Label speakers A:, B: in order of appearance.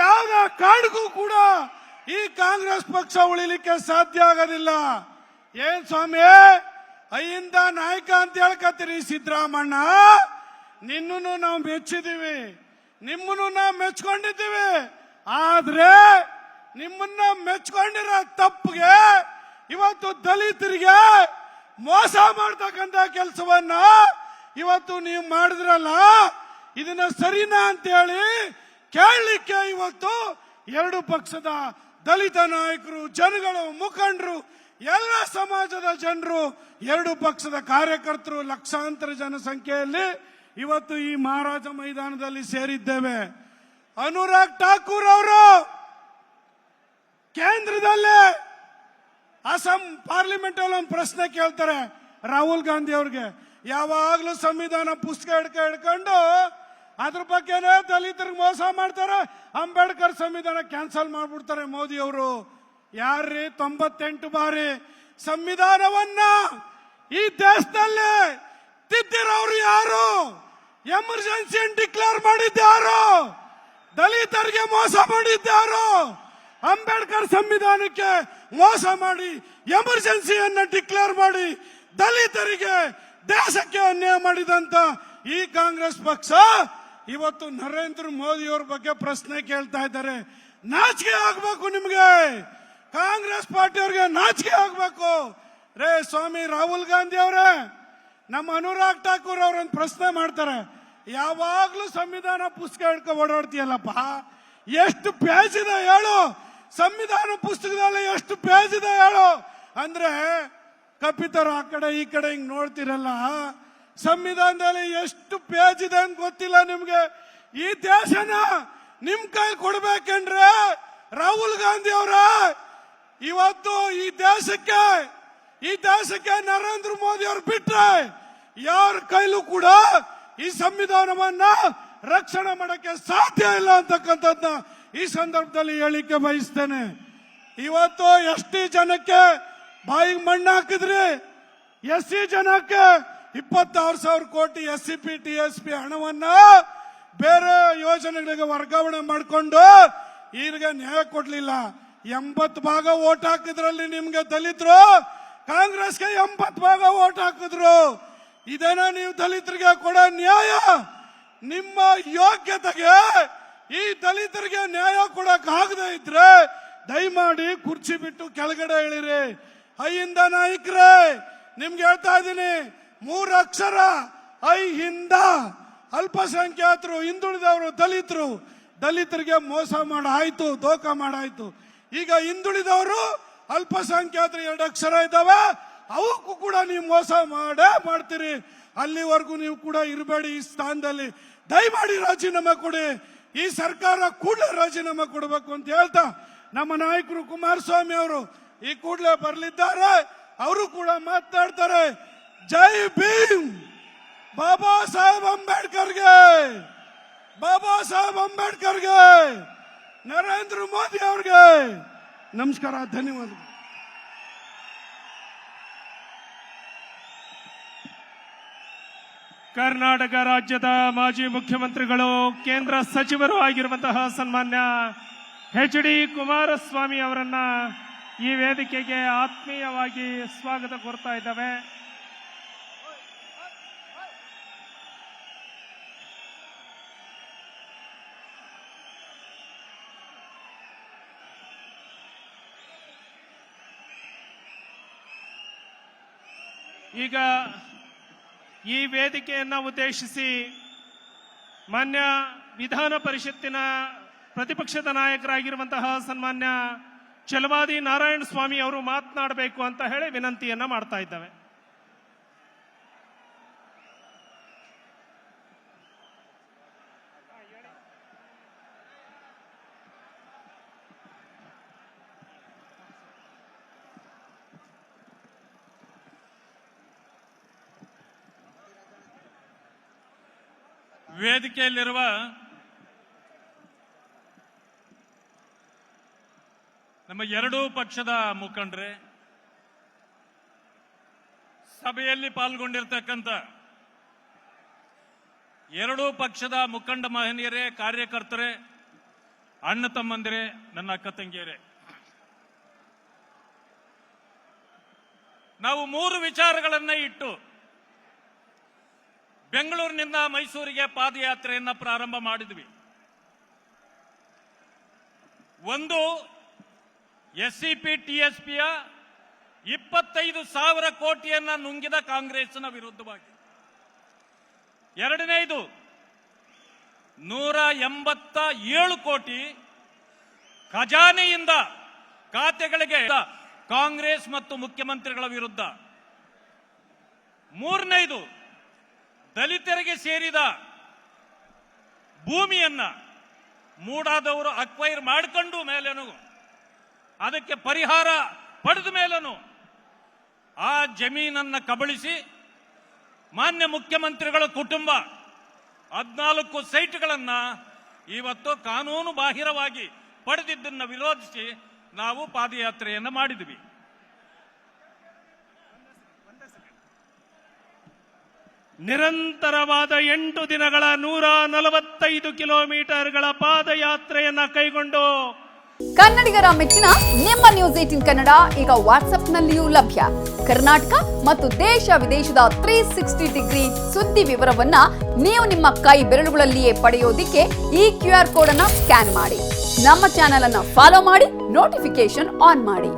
A: ಯಾವ ಕಾರಣಕ್ಕೂ ಕೂಡ ಈ ಕಾಂಗ್ರೆಸ್ ಪಕ್ಷ ಉಳಿಲಿಕ್ಕೆ ಸಾಧ್ಯ ಆಗೋದಿಲ್ಲ. ಏನ್ ಸ್ವಾಮಿ ಅಯ್ಯಿಂದ ನಾಯಕ ಅಂತ ಹೇಳ್ಕತ್ತೀರಿ ಸಿದ್ದರಾಮಣ್ಣ, ನಿನ್ನನ್ನು ನಾವು ಮೆಚ್ಚಿದೀವಿ, ನಿಮ್ಮನ್ನು ನಾವು ಮೆಚ್ಕೊಂಡಿದ್ದೀವಿ. ಆದ್ರೆ ನಿಮ್ಮನ್ನ ಮೆಚ್ಕೊಂಡಿರೋ ತಪ್ಪಿಗೆ ಇವತ್ತು ದಲಿತರಿಗೆ ಮೋಸ ಮಾಡ್ತಕ್ಕಂತ ಕೆಲಸವನ್ನ ಇವತ್ತು ನೀವು ಮಾಡಿದ್ರಲ್ಲ, ಇದನ್ನ ಸರಿನಾ ಅಂತ ಹೇಳಿ ಕೇಳಲಿಕ್ಕೆ ಇವತ್ತು ಎರಡು ಪಕ್ಷದ ದಲಿತ ನಾಯಕರು, ಜನಗಳು, ಮುಖಂಡರು, ಎಲ್ಲ ಸಮಾಜದ ಜನರು, ಎರಡು ಪಕ್ಷದ ಕಾರ್ಯಕರ್ತರು ಲಕ್ಷಾಂತರ ಜನಸಂಖ್ಯೆಯಲ್ಲಿ ಇವತ್ತು ಈ ಮಹಾರಾಜ ಮೈದಾನದಲ್ಲಿ ಸೇರಿದ್ದೇವೆ. ಅನುರಾಗ್ ಠಾಕೂರ್ ಅವರು ಕೇಂದ್ರದಲ್ಲೇ ಅಸ್ಸಾಂ ಪಾರ್ಲಿಮೆಂಟ್ ಅಲ್ಲಿ ಒಂದು ಪ್ರಶ್ನೆ ಕೇಳ್ತಾರೆ ರಾಹುಲ್ ಗಾಂಧಿ ಅವ್ರಿಗೆ. ಯಾವಾಗ್ಲೂ ಸಂವಿಧಾನ ಪುಸ್ತಕ ಹಿಡ್ಕೊಂಡು ಅದ್ರ ಬಗ್ಗೆನೇ ದಲಿತರಿಗೆ ಮೋಸ ಮಾಡ್ತಾರೆ, ಅಂಬೇಡ್ಕರ್ ಸಂವಿಧಾನ ಕ್ಯಾನ್ಸಲ್ ಮಾಡ್ಬಿಡ್ತಾರೆ ಮೋದಿ ಅವರು. ಯಾರ್ರೀ 98 ಬಾರಿ ಸಂವಿಧಾನವನ್ನ ಈ ದೇಶದಲ್ಲಿ ತಿದ್ದಿರೋರು ಯಾರು? ಎಮರ್ಜೆನ್ಸಿ ಡಿಕ್ಲೇರ್ ಮಾಡಿದ್ಯಾರು? ದಲಿತರಿಗೆ ಮೋಸ ಮಾಡಿದ್ಯಾರು? ಅಂಬೇಡ್ಕರ್ ಸಂವಿಧಾನಕ್ಕೆ ಮೋಸ ಮಾಡಿ ಎಮರ್ಜೆನ್ಸಿಯನ್ನ ಡಿಕ್ಲೇರ್ ಮಾಡಿ ದಲಿತರಿಗೆ, ದೇಶಕ್ಕೆ ಅನ್ಯಾಯ ಮಾಡಿದಂತ ಈ ಕಾಂಗ್ರೆಸ್ ಪಕ್ಷ ಇವತ್ತು ನರೇಂದ್ರ ಮೋದಿ ಅವರ ಬಗ್ಗೆ ಪ್ರಶ್ನೆ ಕೇಳ್ತಾ ಇದ್ದಾರೆ. ನಾಚಿಕೆ ಆಗ್ಬೇಕು ನಿಮ್ಗೆ, ಕಾಂಗ್ರೆಸ್ ಪಾರ್ಟಿಯವ್ರಿಗೆ ನಾಚಿಕೆ ಆಗ್ಬೇಕು. ರೇ ಸ್ವಾಮಿ ರಾಹುಲ್ ಗಾಂಧಿ ಅವರೇ, ನಮ್ಮ ಅನುರಾಗ್ ಠಾಕೂರ್ ಅವ್ರೊಂದು ಪ್ರಶ್ನೆ ಮಾಡ್ತಾರೆ. ಯಾವಾಗ್ಲೂ ಸಂವಿಧಾನ ಪುಸ್ತಕ ಹಿಡ್ಕೊ ಓಡಾಡ್ತೀಯಲ್ಲಪ್ಪ, ಎಷ್ಟು ಪೇಜ್ ಇದೆ ಹೇಳು? ಸಂವಿಧಾನ ಪುಸ್ತಕದಲ್ಲಿ ಎಷ್ಟು ಪೇಜ್ ಇದೆ ಹೇಳು ಅಂದ್ರೆ ಕಪಿತರು ಆ ಕಡೆ ಈ ಕಡೆ ಹಿಂಗ್ ನೋಡ್ತಿರಲ್ಲ. ಸಂವಿಧಾನದಲ್ಲಿ ಎಷ್ಟು ಪೇಜ್ ಇದೆ ಅಂತ ಗೊತ್ತಿಲ್ಲ ನಿಮ್ಗೆ. ಈ ದೇಶನ ನಿಮ್ ಕೈ ಕೊಡ್ಬೇಕಂದ್ರೆ ರಾಹುಲ್ ಗಾಂಧಿ ಅವರ ಇವತ್ತು ಈ ದೇಶಕ್ಕೆ ನರೇಂದ್ರ ಮೋದಿ ಅವರು ಬಿಟ್ರೆ ಯಾರ ಕೈಲೂ ಕೂಡ ಈ ಸಂವಿಧಾನವನ್ನ ರಕ್ಷಣೆ ಮಾಡಕ್ಕೆ ಸಾಧ್ಯ ಇಲ್ಲ ಅಂತಕ್ಕಂಥದ್ನ ಈ ಸಂದರ್ಭದಲ್ಲಿ ಹೇಳಿಕೆ ಬಯಸ್ತೇನೆ. ಇವತ್ತು ಎಸ್ಟಿ ಜನಕ್ಕೆ ಬಾಯಿಗೆ ಮಣ್ಣು ಹಾಕಿದ್ರಿ, ಎಸ್ಸಿ ಜನಕ್ಕೆ 26,000 ಕೋಟಿ SCP TSP ಹಣವನ್ನ ಬೇರೆ ಯೋಜನೆಗಳಿಗೆ ವರ್ಗಾವಣೆ ಮಾಡಿಕೊಂಡು ಈಗ ನ್ಯಾಯ ಕೊಡ್ಲಿಲ್ಲ. 80 ಭಾಗ ಓಟ್ ಹಾಕಿದ್ರಲ್ಲಿ ನಿಮ್ಗೆ ದಲಿತರು, ಕಾಂಗ್ರೆಸ್ಗೆ 80 ಭಾಗ ಓಟ್ ಹಾಕಿದ್ರು. ಇದೇನೋ ನೀವು ದಲಿತರಿಗೆ ಕೊಡೋ ನ್ಯಾಯ? ನಿಮ್ಮ ಯೋಗ್ಯತೆಗೆ ಈ ದಲಿತರಿಗೆ ನ್ಯಾಯ ಕೊಡಕ್ ಆಗದೆ ಇದ್ರೆ ದಯಮಾಡಿ ಕುರ್ಚಿ ಬಿಟ್ಟು ಕೆಳಗಡೆ ಇಳಿರಿ. ಐಯಿಂದ ನಾಯಕರೇ ನಿಮ್ಗೆ ಹೇಳ್ತಾ ಇದ್ದೀನಿ, 3 ಅಕ್ಷರ ಐ ಹಿಂದ. ಅಲ್ಪಸಂಖ್ಯಾತರು, ಹಿಂದುಳಿದವರು, ದಲಿತರಿಗೆ ಮೋಸ ಮಾಡಾಯ್ತು, ದೋಖ ಮಾಡಾಯ್ತು. ಈಗ ಹಿಂದುಳಿದವರು, ಅಲ್ಪಸಂಖ್ಯಾತರು 2 ಅಕ್ಷರ ಇದ್ದಾವೆ, ಅವಕ್ಕೂ ಕೂಡ ನೀವು ಮೋಸ ಮಾಡ್ತೀರಿ. ಅಲ್ಲಿವರೆಗೂ ನೀವು ಕೂಡ ಇರಬೇಡಿ ಈ ಸ್ಥಾನದಲ್ಲಿ. ದಯಮಾಡಿ ರಾಜೀನಾಮೆ ಕೊಡಿ. ಈ ಸರ್ಕಾರ ಕೂಡಲೇ ರಾಜೀನಾಮೆ ಕೊಡಬೇಕು ಅಂತ ಹೇಳ್ತಾ ನಮ್ಮ ನಾಯಕರು ಕುಮಾರಸ್ವಾಮಿ ಅವರು ಈ ಕೂಡಲೇ ಬರಲಿದ್ದಾರೆ. ಅವರು ಕೂಡ ಮಾತನಾಡ್ತಾರೆ. ಜೈ ಭೀಮ್. ಬಾಬಾ ಸಾಹೇಬ್ ಅಂಬೇಡ್ಕರ್ಗೆ, ಬಾಬಾ ಸಾಹೇಬ್ ಅಂಬೇಡ್ಕರ್ಗೆ, ನರೇಂದ್ರ ಮೋದಿ ಅವ್ರಿಗೆ ನಮಸ್ಕಾರ, ಧನ್ಯವಾದಗಳು.
B: ಕರ್ನಾಟಕ ರಾಜ್ಯದ ಮಾಜಿ ಮುಖ್ಯಮಂತ್ರಿಗಳು, ಕೇಂದ್ರ ಸಚಿವರು ಆಗಿರುವಂತಹ ಸನ್ಮಾನ್ಯ HD ಕುಮಾರಸ್ವಾಮಿ ಅವರನ್ನ ಈ ವೇದಿಕೆಗೆ ಆತ್ಮೀಯವಾಗಿ ಸ್ವಾಗತ ಕೋರ್ತಾ ಇದ್ದಾವೆ. ಈಗ ಈ ವೇದಿಕೆಯನ್ನು ಉದ್ದೇಶಿಸಿ ಮಾನ್ಯ ವಿಧಾನ ಪರಿಷತ್ತಿನ ಪ್ರತಿಪಕ್ಷದ ನಾಯಕರಾಗಿರುವಂತಹ ಸನ್ಮಾನ್ಯ ಛಲವಾದಿ ನಾರಾಯಣ ಸ್ವಾಮಿ ಅವರು ಮಾತನಾಡಬೇಕು ಅಂತ ಹೇಳಿ ವಿನಂತಿಯನ್ನ ಮಾಡ್ತಾ ಇದ್ದೇವೆ.
C: ವೇದಿಕೆಯಲ್ಲಿರುವ ನಮ್ಮ ಎರಡೂ ಪಕ್ಷದ ಮುಖಂಡರೇ, ಸಭೆಯಲ್ಲಿ ಪಾಲ್ಗೊಂಡಿರ್ತಕ್ಕಂಥ ಎರಡೂ ಪಕ್ಷದ ಮುಖಂಡ ಮಹನೀಯರೇ, ಕಾರ್ಯಕರ್ತರೇ, ಅಣ್ಣ ತಮ್ಮಂದಿರೇ, ನನ್ನ ಅಕ್ಕ ತಂಗಿಯರೇ, ನಾವು 3 ವಿಚಾರಗಳನ್ನ ಇಟ್ಟು ಬೆಂಗಳೂರಿನಿಂದ ಮೈಸೂರಿಗೆ ಪಾದಯಾತ್ರೆಯನ್ನ ಪ್ರಾರಂಭ ಮಾಡಿದ್ವಿ. ಒಂದು, SCP-TSPಯ 25,000 ಕೋಟಿಯನ್ನ ನುಂಗಿದ ಕಾಂಗ್ರೆಸ್ನ ವಿರುದ್ಧವಾಗಿ. ಎರಡನೇದು, 187 ಕೋಟಿ ಖಜಾನೆಯಿಂದ ಖಾತೆಗಳಿಗೆ ಕಾಂಗ್ರೆಸ್ ಮತ್ತು ಮುಖ್ಯಮಂತ್ರಿಗಳ ವಿರುದ್ಧ. ಮೂರನೇದು, ದಲಿತರಿಗೆ ಸೇರಿದ ಭೂಮಿಯನ್ನ ಮೂಡಾದವರು ಅಕ್ವೈರ್ ಮಾಡಿಕೊಂಡು ಮೇಲೇನು ಅದಕ್ಕೆ ಪರಿಹಾರ ಪಡೆದ ಮೇಲೇನು ಆ ಜಮೀನನ್ನ ಕಬಳಿಸಿ ಮಾನ್ಯ ಮುಖ್ಯಮಂತ್ರಿಗಳ ಕುಟುಂಬ 14 ಸೈಟ್ಗಳನ್ನ ಇವತ್ತು ಕಾನೂನು ಬಾಹಿರವಾಗಿ ಪಡೆದಿದ್ದನ್ನು ವಿರೋಧಿಸಿ ನಾವು ಪಾದಯಾತ್ರೆಯನ್ನು ಮಾಡಿದ್ವಿ.
B: ನಿರಂತರವಾದ 8 ದಿನಗಳ 145 ಕಿಲೋಮೀಟರ್ಗಳ ಪಾದಯಾತ್ರೆಯನ್ನ ಕೈಗೊಂಡು
D: ಕನ್ನಡಿಗರ ಮೆಚ್ಚಿನ ನಿಮ್ಮ ನ್ಯೂಸ್ 18 ಕನ್ನಡ ಈಗ ವಾಟ್ಸ್ಆಪ್ನಲ್ಲಿಯೂ ಲಭ್ಯ. ಕರ್ನಾಟಕ ಮತ್ತು ದೇಶ ವಿದೇಶದ 360 ಡಿಗ್ರಿ ಸುದ್ದಿ ವಿವರವನ್ನ ನೀವು ನಿಮ್ಮ ಕೈ ಬೆರಳುಗಳಲ್ಲಿಯೇ ಪಡೆಯೋದಿಕ್ಕೆ ಈ QR ಕೋಡ್ ಅನ್ನ ಸ್ಕ್ಯಾನ್ ಮಾಡಿ. ನಮ್ಮ ಚಾನೆಲ್ ಅನ್ನ ಫಾಲೋ ಮಾಡಿ, ನೋಟಿಫಿಕೇಶನ್ ಆನ್ ಮಾಡಿ.